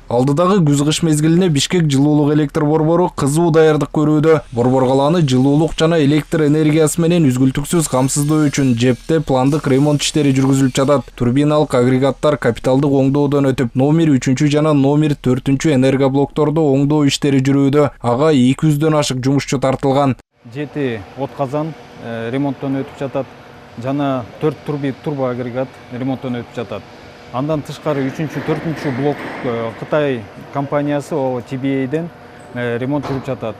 Алдыдагы күз-кыш мезгилине Бишкек жылуулук электр борбору кызуу даярдык көрүүдө. Борбор калааны жылуулук жана электр энергиясы менен үзгүлтүксүз камсыздоо үчүн жепте пландык ремонт иштери жүргүзүлүп жатат. Турбиналык агрегаттар капиталдык оңдоодон өтүп, номер 3 жана номер 4 энергоблоктордо оңдоо иштери жүрүүдө. Ага 200дөн ашык жумушчу тартылган. 7 отказан ремонттон өтүп жатат. Жана 4 турбо агрегат ремонттон өтүп жатат. Андан тышкары 3-4 блок Кытай компаниясы TBA-ден ремонт жүрүп жатат.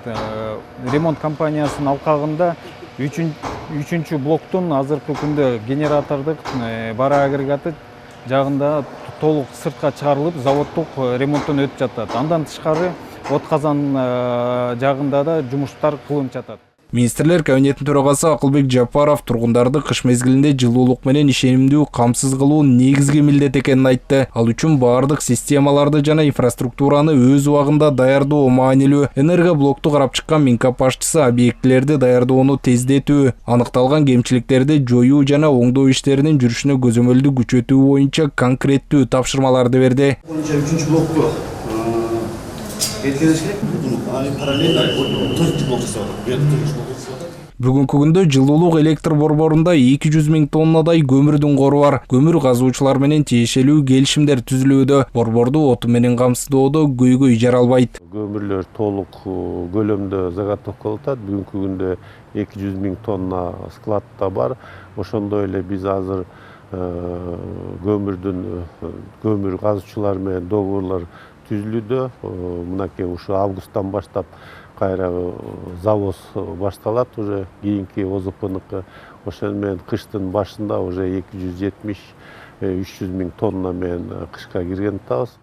Ремонт компаниясынын алкагында 3 блоктун азыркы күндө генератордук бара агрегаты жагында толук сыртка чыгарылып, заводдук ремонттон өтүп жатат. Андан тышкары отказан жагында да жумуштар кылынып жатат. Министрлер кабинетинин төрагасы Акылбек Жапаров тургундарды кыш мезгилинде жылуулук менен ишенимдүү камсыз кылуу негизги милдет экенин айтты. Ал үчүн баардык системаларды жана инфраструктураны өз убагында даярдоо маанилүү. Энергоблокту карап чыккан Минкап башчысы объектилерди даярдоону тездетүү, аныкталган кемчиликтерди жоюу жана оңдоо иштеринин жүрүшүнө көзөмөлдү күчөтүү боюнча конкреттүү тапшырмаларды берди. 3 блокту жеткириш керек. Параллельно 4 блок жасалат. Бүгүнкү күндө жылуулук электр борборунда 200 000 тоннадай көмүрдүн кору бар. Көмүр казуучулар менен тиешелүү келишимдер түзүлүүдө. Борборду оту менен камсыздоодо көйгөй жаралбайт. Көмүрлөр толук көлөмдө заготовкалып атат. Бүгүнкү күндө 200 000 тонна складда бар. Ошондой эле биз азыр көмүр казуучулар менен договорлор түзүлүүдө. Мынакей ушу августтан баштап кайра завоз башталат уже кийинки ОЗПныкы. Ошол менен кыштын башында уже 270-300 000 тонна менен кышка кирген атабыз.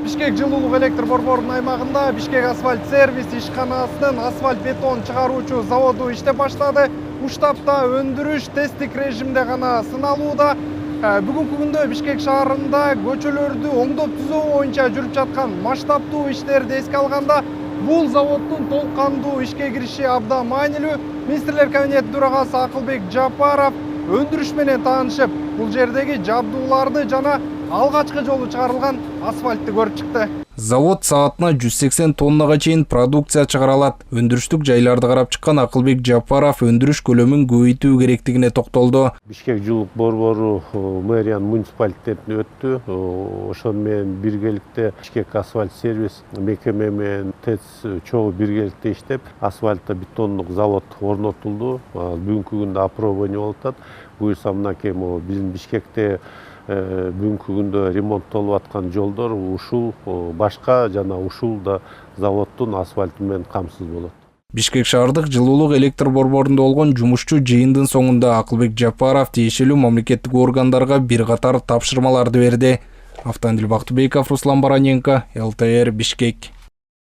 Бишкек жылуулук электр борборунун аймагында Бишкек асфальт сервис ишканасынын асфальт бетон чыгаруучу заводу иштеп баштады. Уштапта өндүрүш тесттик режимде гана сыналууда. Бүгүнкү күндө Бишкек шаарында көчөлөрдү оңдоп түзөө боюнча жүрүп жаткан масштабтуу иштерди эске алганда бул заводдун толук кандуу ишке кириши абдан маанилүү. Министрлер кабинетинин төрагасы Акылбек Жапаров өндүрүш менен таанышып, бул жердеги жабдууларды жана алгачкы жолу чыгарылган асфальтты көрүп чыкты. Завод саатына 180 тоннага чейин продукция чыгара алат. Өндүрүштүк жайларды карап чыккан Акылбек Жапаров өндүрүш көлөмүн көбөйтүү керектигине токтолду. Бишкек жылуулук борбору мэриянын муниципалитетине өттү. Ошол менен биргеликте Бишкек асфальт сервис мекеме менен ТЭЦ чогуу биргеликте иштеп, асфальтта бетондук завод орнотулду. Бүгүнкү күндө опробование болуп атат. Буюрса мынакей биздин Бишкекте бүгүнкү күндө ремонттолуп аткан жолдор ушул башка жана ушул да заводдун асфальты менен камсыз болот. Бишкек шаардык жылуулук электр борборунда болгон жумушчу жыйындын соңунда Акылбек Жапаров тиешелүү мамлекеттик органдарга бир катар тапшырмаларды берди. Автандил Бактыбеков, Руслан Бараненко, ЛТР, Бишкек.